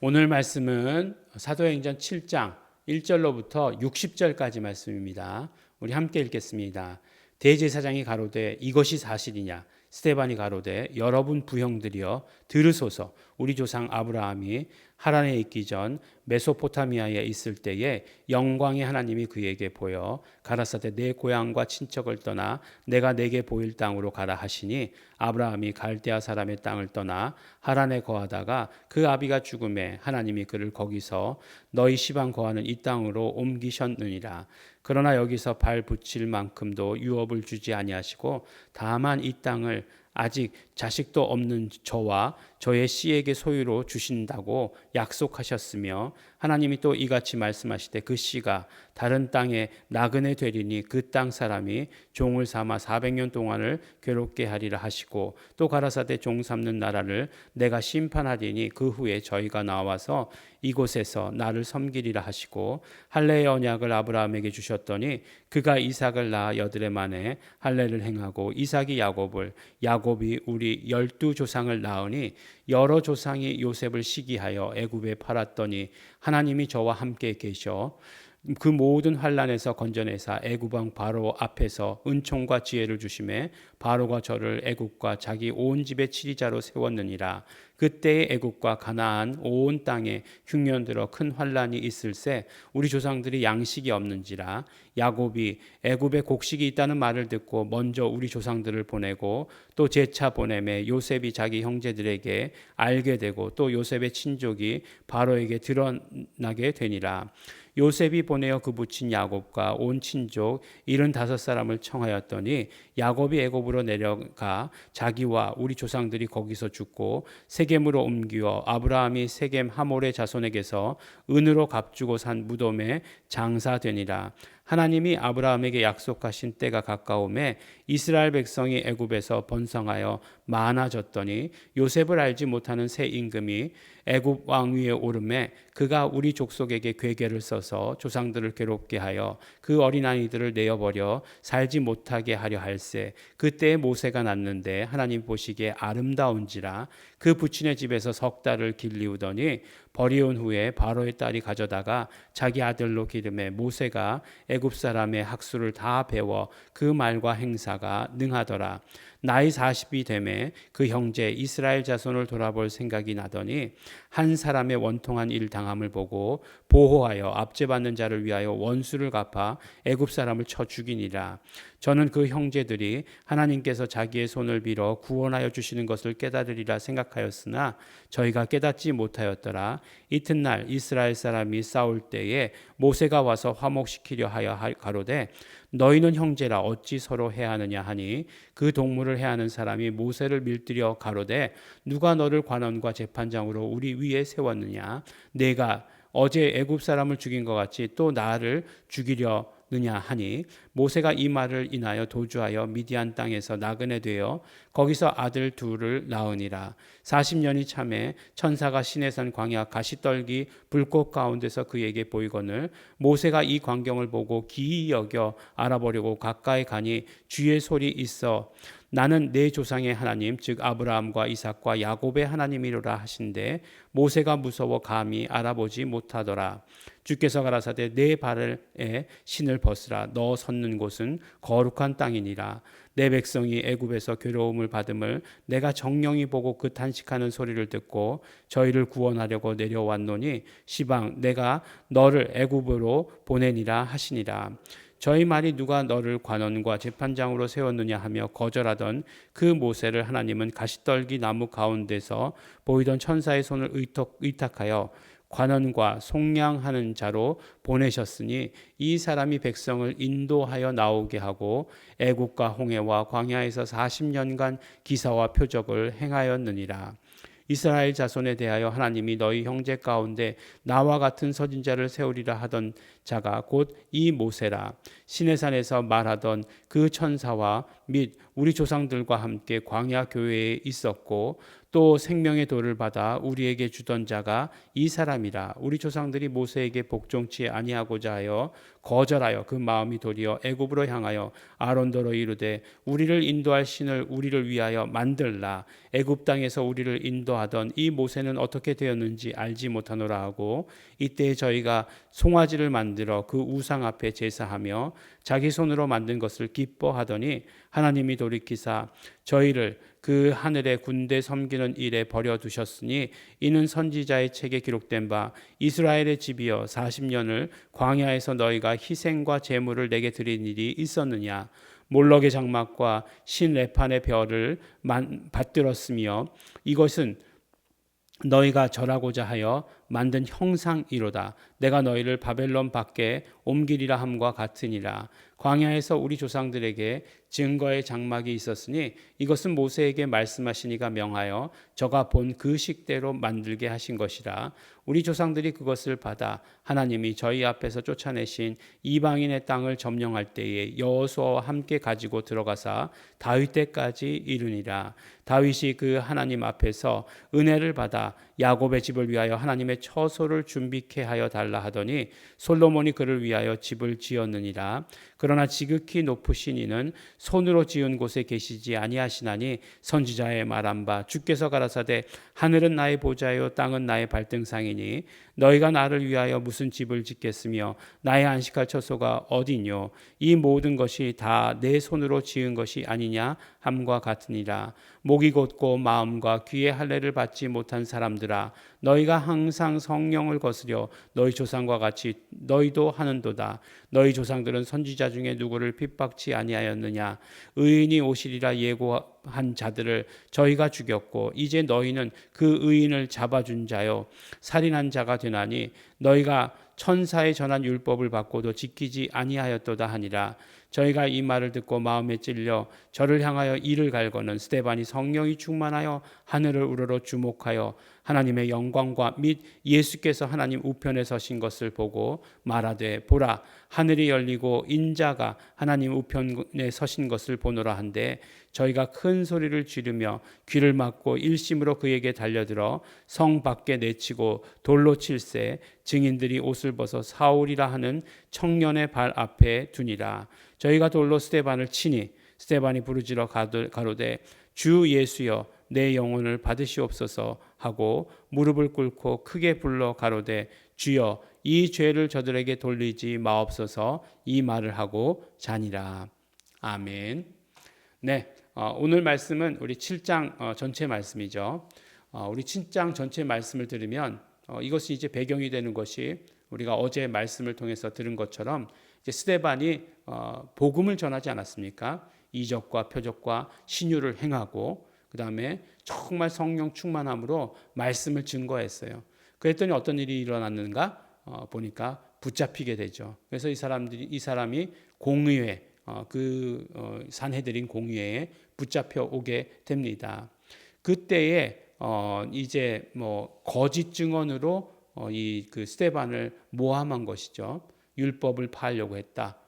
오늘 말씀은 사도행전 7장 1절로부터 60절까지 말씀입니다. 우리 함께 읽겠습니다. 대제사장이 가로되 이것이 사실이냐? 스데반이 가로되 여러분 부형들이여 들으소서. 우리 조상 아브라함이 하란에 있기 전 메소포타미아에 있을 때에 영광의 하나님이 그에게 보여 가라사대 내 고향과 친척을 떠나 내가 내게 보일 땅으로 가라 하시니 아브라함이 갈대아 사람의 땅을 떠나 하란에 거하다가 그 아비가 죽음에 하나님이 그를 거기서 너희 시방 거하는 이 땅으로 옮기셨느니라. 그러나 여기서 발 붙일 만큼도 유업을 주지 아니하시고 다만 이 땅을 아직 자식도 없는 저와 저의 씨에게 소유로 주신다고 약속하셨으며 하나님이 또 이같이 말씀하시되 그 씨가 다른 땅에 나그네 되리니 그 땅 사람이 종을 삼아 400년 동안을 괴롭게 하리라 하시고 또 가라사대 종 삼는 나라를 내가 심판하리니 그 후에 저희가 나와서 이곳에서 나를 섬기리라 하시고 할례의 언약을 아브라함에게 주셨더니 그가 이삭을 낳아 여드레 만에 할례를 행하고 이삭이 야곱을 야곱이 우리 12조상을 낳으니 여러 조상이 요셉을 시기하여 애굽에 팔았더니 하나님이 저와 함께 계셔 그 모든 환난에서 건져내사 애굽 왕 바로 앞에서 은총과 지혜를 주심에 바로가 저를 애굽과 자기 온 집의 치리자로 세웠느니라. 그때의 애굽과 가나안 온 땅에 흉년 들어 큰 환난이 있을새 우리 조상들이 양식이 없는지라. 야곱이 애굽에 곡식이 있다는 말을 듣고 먼저 우리 조상들을 보내고 또 재차 보내매 요셉이 자기 형제들에게 알게 되고 또 요셉의 친족이 바로에게 드러나게 되니라. 요셉이 보내어 그 부친 야곱과 온 친족 75사람을 청하였더니 야곱이 애굽으로 내려가 자기와 우리 조상들이 거기서 죽고 세겜으로 옮겨 아브라함이 세겜 하몰의 자손에게서 은으로 값주고 산 무덤에 장사되니라. 하나님이 아브라함에게 약속하신 때가 가까움에 이스라엘 백성이 애굽에서 번성하여 많아졌더니 요셉을 알지 못하는 새 임금이 애굽 왕 위에 오르매 그가 우리 족속에게 괴계를 써서 조상들을 괴롭게 하여 그 어린아이들을 내어버려 살지 못하게 하려 할세. 그때에 모세가 났는데 하나님 보시기에 아름다운지라. 그 부친의 집에서 석 달을 길리우더니 버리온 후에 바로의 딸이 가져다가 자기 아들로 기름에 모세가 애굽 사람의 학수를 다 배워 그 말과 행사가 능하더라. 나이 40이 되매 그 형제 이스라엘 자손을 돌아볼 생각이 나더니 한 사람의 원통한 일 당함을 보고 보호하여 압제받는 자를 위하여 원수를 갚아 애굽 사람을 쳐 죽이니라. 저는 그 형제들이 하나님께서 자기의 손을 빌어 구원하여 주시는 것을 깨달으리라 생각하였으나 저희가 깨닫지 못하였더라. 이튿날 이스라엘 사람이 싸울 때에 모세가 와서 화목시키려 하여 가로되 너희는 형제라 어찌 서로 해하느냐 하니 그 동물을 해하는 사람이 모세를 밀들여 가로되 누가 너를 관원과 재판장으로 우리 위에 세웠느냐? 내가 어제 애굽 사람을 죽인 것 같이 또 나를 죽이려느냐 하니 모세가 이 말을 인하여 도주하여 미디안 땅에서 나그네 되어 거기서 아들 둘을 낳으니라. 40년이 참에 천사가 시내산 광야 가시떨기 불꽃 가운데서 그에게 보이거늘 모세가 이 광경을 보고 기이 여겨 알아보려고 가까이 가니 주의 소리 있어 나는 내 조상의 하나님 즉 아브라함과 이삭과 야곱의 하나님이로라 하신대 모세가 무서워 감히 알아보지 못하더라. 주께서 가라사대 내 발에 신을 벗으라. 너 섰는 곳은 거룩한 땅이니라. 내 백성이 애굽에서 괴로움을 받음을 내가 정령이 보고 그 탄식하는 소리를 듣고 저희를 구원하려고 내려왔노니 시방 내가 너를 애굽으로 보내니라 하시니라. 저희 말이 누가 너를 관원과 재판장으로 세웠느냐 하며 거절하던 그 모세를 하나님은 가시떨기 나무 가운데서 보이던 천사의 손을 의탁하여 관원과 속량하는 자로 보내셨으니 이 사람이 백성을 인도하여 나오게 하고 애국과 홍해와 광야에서 40년간 기사와 표적을 행하였느니라. 이스라엘 자손에 대하여 하나님이 너희 형제 가운데 나와 같은 선지자를 세우리라 하던 자가 곧 이 모세라. 시내산에서 말하던 그 천사와 및 우리 조상들과 함께 광야 교회에 있었고 또 생명의 돌을 받아 우리에게 주던 자가 이 사람이라. 우리 조상들이 모세에게 복종치 아니하고자 하여 거절하여 그 마음이 도리어 애굽으로 향하여 아론더러 이르되 우리를 인도할 신을 우리를 위하여 만들라. 애굽 땅에서 우리를 인도하던 이 모세는 어떻게 되었는지 알지 못하노라 하고, 이때 저희가 송아지를 만들어 그 우상 앞에 제사하며 자기 손으로 만든 것을 기뻐하더니 하나님이 돌이키사 저희를 그 하늘의 군대 섬기는 일에 버려두셨으니 이는 선지자의 책에 기록된 바 이스라엘의 집이여 40년을 광야에서 너희가 희생과 제물을 내게 드린 일이 있었느냐. 몰록의 장막과 신 레판의 별을 받들었으며 이것은 너희가 절하고자 하여 만든 형상이로다. 내가 너희를 바벨론 밖에 옮기리라 함과 같으니라. 광야에서 우리 조상들에게 증거의 장막이 있었으니 이것은 모세에게 말씀하시니가 명하여 저가 본 그 식대로 만들게 하신 것이라. 우리 조상들이 그것을 받아 하나님이 저희 앞에서 쫓아내신 이방인의 땅을 점령할 때에 여호수아와 함께 가지고 들어가사 다윗 때까지 이르니라. 다윗이 그 하나님 앞에서 은혜를 받아 야곱의 집을 위하여 하나님의 처소를 준비케 하여 달라 하더니 솔로몬이 그를 위하여 집을 지었느니라. 그러나 지극히 높으신 이는 손으로 지은 곳에 계시지 아니하시나니 선지자의 말한 바 주께서 가라사대 하늘은 나의 보좌요 땅은 나의 발등상이니 너희가 나를 위하여 무슨 집을 짓겠으며 나의 안식할 처소가 어디뇨. 이 모든 것이 다 내 손으로 지은 것이 아니냐 함과 같으니라. 목이 곧고 마음과 귀의 할례를 받지 못한 사람들아, 너희가 항상 성령을 거스려 너희 조상과 같이 너희도 하는도다. 너희 조상들은 선지자 중에 누구를 핍박치 아니하였느냐. 의인이 오시리라 예고한 자들을 저희가 죽였고 이제 너희는 그 의인을 잡아준 자요 살인한 자가 되나니 너희가 천사의 전한 율법을 받고도 지키지 아니하였도다 하니라. 저희가 이 말을 듣고 마음에 찔려 저를 향하여 이를 갈거는 스데반이 성령이 충만하여 하늘을 우러러 주목하여 하나님의 영광과 및 예수께서 하나님 우편에 서신 것을 보고 말하되 보라 하늘이 열리고 인자가 하나님 우편에 서신 것을 보노라 한데, 저희가 큰 소리를 지르며 귀를 막고 일심으로 그에게 달려들어 성 밖에 내치고 돌로 칠세 증인들이 옷을 벗어 사울이라 하는 청년의 발 앞에 두니라. 저희가 돌로 스데반을 치니 스데반이 부르짖어 가로되 주 예수여 내 영혼을 받으시옵소서 하고 무릎을 꿇고 크게 불러 가로되 주여 이 죄를 저들에게 돌리지 마옵소서. 이 말을 하고 자니라. 아멘. 네, 오늘 말씀은 우리 7장 전체 말씀이죠. 우리 7장 전체 말씀을 들으면 이것이 이제 배경이 되는 것이 우리가 어제 말씀을 통해서 들은 것처럼 이제 스데반이 복음을 전하지 않았습니까? 이적과 표적과 신유를 행하고 그 다음에 정말 성령 충만함으로 말씀을 증거했어요. 그랬더니 어떤 일이 일어났는가 보니까 붙잡히게 되죠. 그래서 이 사람이 공의회 산헤드린 공의회에 붙잡혀 오게 됩니다. 그때에 이제 뭐 거짓 증언으로 그 스데반을 모함한 것이죠. 율법을 파하려고 했다.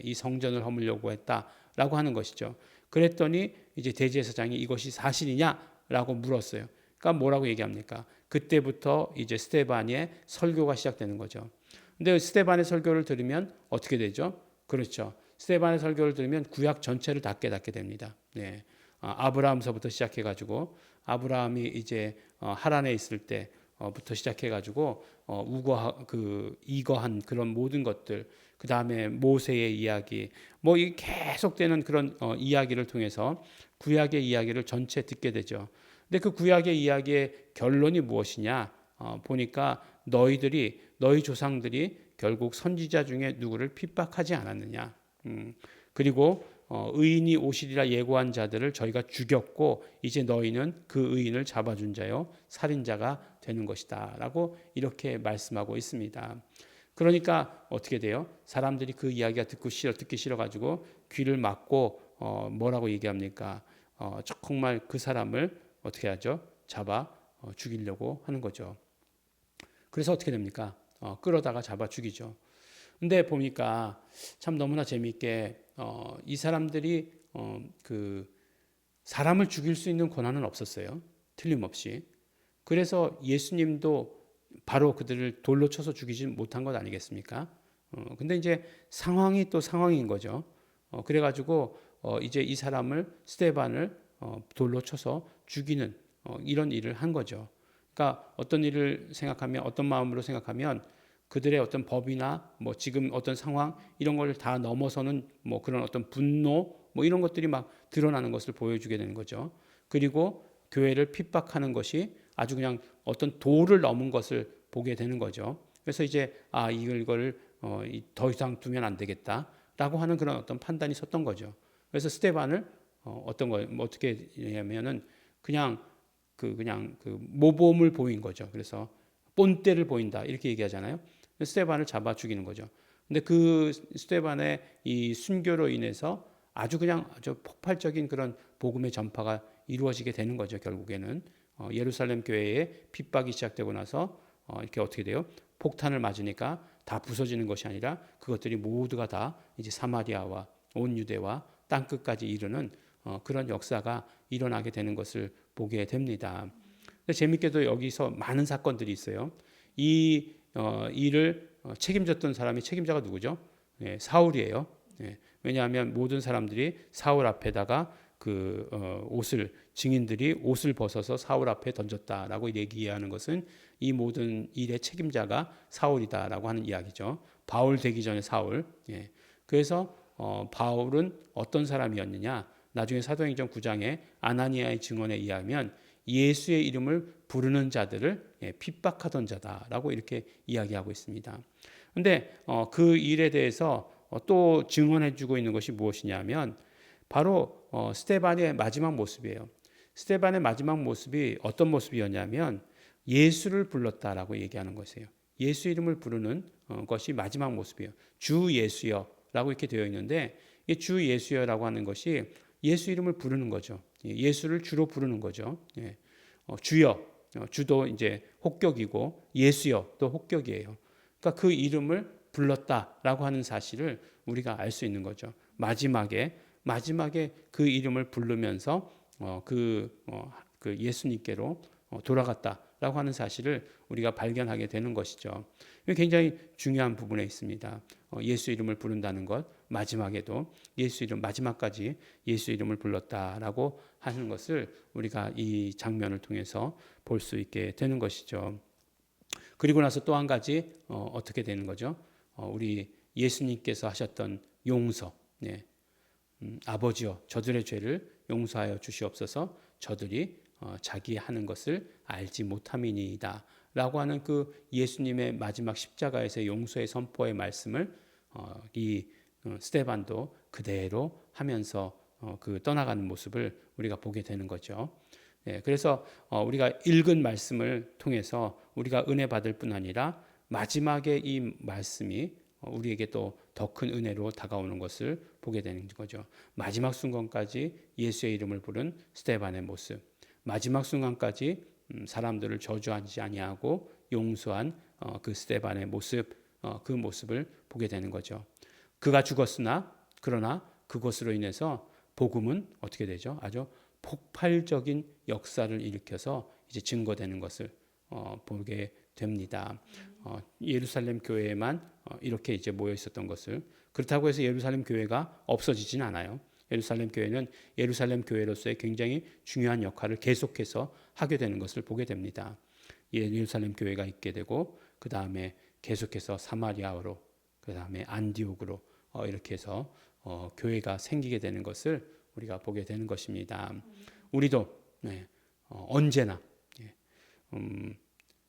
이 성전을 허물려고 했다라고 하는 것이죠. 그랬더니 이제 대제사장이 이것이 사실이냐라고 물었어요. 그러니까 뭐라고 얘기합니까? 그때부터 이제 스데반의 설교가 시작되는 거죠. 근데 스데반의 설교를 들으면 어떻게 되죠? 그렇죠. 스데반의 설교를 들으면 구약 전체를 다 깨닫게 됩니다. 네. 아브라함서부터 시작해가지고 아브라함이 이제 하란에 있을 때부터 시작해가지고 이거한 그런 모든 것들, 그 다음에 모세의 이야기, 뭐 이 계속되는 그런 이야기를 통해서 구약의 이야기를 전체 듣게 되죠. 근데 그 구약의 이야기의 결론이 무엇이냐? 보니까 너희 조상들이 결국 선지자 중에 누구를 핍박하지 않았느냐? 그리고 의인이 오시리라 예고한 자들을 저희가 죽였고 이제 너희는 그 의인을 잡아준 자요 살인자가 되는 것이다라고 이렇게 말씀하고 있습니다. 그러니까 어떻게 돼요? 사람들이 그 이야기가 듣기 싫어가지고 귀를 막고 뭐라고 얘기합니까? 정말 그 사람을 어떻게 하죠? 잡아 죽이려고 하는 거죠. 그래서 어떻게 됩니까? 끌어다가 잡아 죽이죠. 근데 보니까 참 너무나 재미있게 이 사람들이 그 사람을 죽일 수 있는 권한은 없었어요. 틀림없이. 그래서 예수님도 바로 그들을 돌로 쳐서 죽이지 못한 것 아니겠습니까? 근데 이제 상황이 또 상황인 거죠. 그래가지고 이제 이 사람을 스데반을 돌로 쳐서 죽이는 이런 일을 한 거죠. 그러니까 어떤 일을 생각하면 어떤 마음으로 생각하면 그들의 어떤 법이나 뭐 지금 어떤 상황 이런 걸 다 넘어서는 뭐 그런 어떤 분노 뭐 이런 것들이 막 드러나는 것을 보여주게 되는 거죠. 그리고 교회를 핍박하는 것이 아주 그냥 어떤 도를 넘은 것을 보게 되는 거죠. 그래서 이제 이걸 더 이상 두면 안 되겠다라고 하는 그런 어떤 판단이 섰던 거죠. 그래서 스데반을 어떤 거 뭐 어떻게 하냐면은 그냥 그 모범을 보인 거죠. 그래서 본때를 보인다 이렇게 얘기하잖아요. 스데반을 잡아 죽이는 거죠. 근데 그 스데반의 이 순교로 인해서 아주 폭발적인 그런 복음의 전파가 이루어지게 되는 거죠. 결국에는 예루살렘 교회에 핍박이 시작되고 나서 이렇게 어떻게 돼요? 폭탄을 맞으니까 다 부서지는 것이 아니라 그것들이 모두가 다 이제 사마리아와 온 유대와 땅 끝까지 이르는 그런 역사가 일어나게 되는 것을 보게 됩니다. 근데 재밌게도 여기서 많은 사건들이 있어요. 이 일을 책임졌던 사람이 책임자가 누구죠? 사울이에요. 왜냐하면 모든 사람들이 사울 앞에다가 증인들이 옷을 벗어서 사울 앞에 던졌다라고 얘기하는 것은 이 모든 일의 책임자가 사울이다라고 하는 이야기죠. 바울 되기 전에 사울. 그래서 바울은 어떤 사람이었느냐? 나중에 사도행전 9장에 아나니아의 증언에 의하면 예수의 이름을 부르는 자들을 핍박하던 자다라고 이렇게 이야기하고 있습니다. 그런데 그 일에 대해서 또 증언해주고 있는 것이 무엇이냐면 바로 스데반의 마지막 모습이에요. 스데반의 마지막 모습이 어떤 모습이었냐면 예수를 불렀다라고 얘기하는 것이에요. 예수 이름을 부르는 것이 마지막 모습이에요. 주 예수여라고 이렇게 되어 있는데 이 주 예수여라고 하는 것이 예수 이름을 부르는 거죠. 예수를 주로 부르는 거죠. 주여, 주도 이제 혹격이고 예수여 또 혹격이에요. 그러니까 그 이름을 불렀다라고 하는 사실을 우리가 알 수 있는 거죠. 마지막에 그 이름을 부르면서 그 예수님께로 돌아갔다라고 하는 사실을 우리가 발견하게 되는 것이죠. 굉장히 중요한 부분에 있습니다. 예수 이름을 부른다는 것, 마지막에도 예수 이름 마지막까지 예수 이름을 불렀다라고 하는 것을 우리가 이 장면을 통해서 볼 수 있게 되는 것이죠. 그리고 나서 또 한 가지 어떻게 되는 거죠? 우리 예수님께서 하셨던 용서. 아버지여 저들의 죄를 용서하여 주시옵소서. 저들이 자기 하는 것을 알지 못함이니이다 라고 하는 그 예수님의 마지막 십자가에서의 용서의 선포의 말씀을 이 스데반도 그대로 하면서 그 떠나가는 모습을 우리가 보게 되는 거죠. 그래서 우리가 읽은 말씀을 통해서 우리가 은혜 받을 뿐 아니라 마지막에 이 말씀이 우리에게 또 더 큰 은혜로 다가오는 것을 보게 되는 거죠. 마지막 순간까지 예수의 이름을 부른 스데반의 모습, 마지막 순간까지 사람들을 저주하지 아니하고 용서한 그 스데반의 모습, 그 모습을 보게 되는 거죠. 그가 죽었으나 그러나 그것으로 인해서 복음은 어떻게 되죠? 아주 폭발적인 역사를 일으켜서 이제 증거되는 것을 보게 됩니다. 예루살렘 교회에만 이렇게 이제 모여 있었던 것을, 그렇다고 해서 예루살렘 교회가 없어지진 않아요. 예루살렘 교회는 예루살렘 교회로서의 굉장히 중요한 역할을 계속해서 하게 되는 것을 보게 됩니다. 예루살렘 교회가 있게 되고 그 다음에 계속해서 사마리아로, 그 다음에 안디옥으로 이렇게 해서 교회가 생기게 되는 것을 우리가 보게 되는 것입니다. 우리도 언제나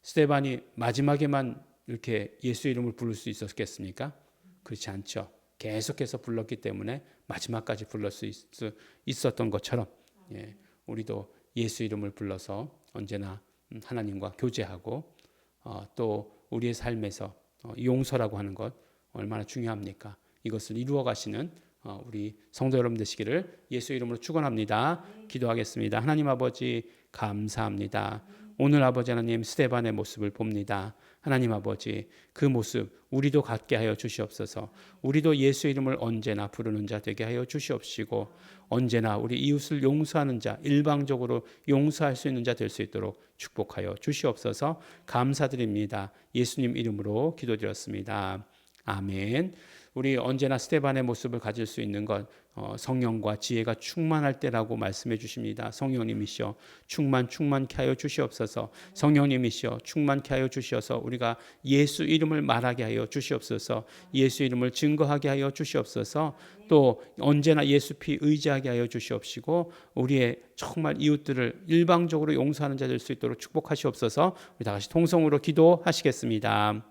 스데반이 마지막에만 이렇게 예수 이름을 부를 수 있었겠습니까? 그렇지 않죠. 계속해서 불렀기 때문에 마지막까지 불러 수 있었던 것처럼 우리도 예수 이름을 불러서 언제나 하나님과 교제하고 또 우리의 삶에서 용서라고 하는 것 얼마나 중요합니까? 이것을 이루어 가시는 우리 성도 여러분 되시기를 예수 이름으로 축원합니다. 기도하겠습니다. 하나님 아버지 감사합니다. 오늘 아버지 하나님 스데반의 모습을 봅니다. 하나님 아버지 그 모습 우리도 갖게 하여 주시옵소서. 우리도 예수 이름을 언제나 부르는 자 되게 하여 주시옵시고 언제나 우리 이웃을 용서하는 자, 일방적으로 용서할 수 있는 자 될 수 있도록 축복하여 주시옵소서. 감사드립니다. 예수님 이름으로 기도드렸습니다. 아멘. 우리 언제나 스데반의 모습을 가질 수 있는 것 성령과 지혜가 충만할 때라고 말씀해 주십니다. 성령님이시여 충만케 하여 주시옵소서. 성령님이시여 충만케 하여 주시어서 우리가 예수 이름을 말하게 하여 주시옵소서. 예수 이름을 증거하게 하여 주시옵소서. 또 언제나 예수 피 의지하게 하여 주시옵시고 우리의 정말 이웃들을 일방적으로 용서하는 자 될 수 있도록 축복하시옵소서. 우리 다 같이 통성으로 기도하시겠습니다.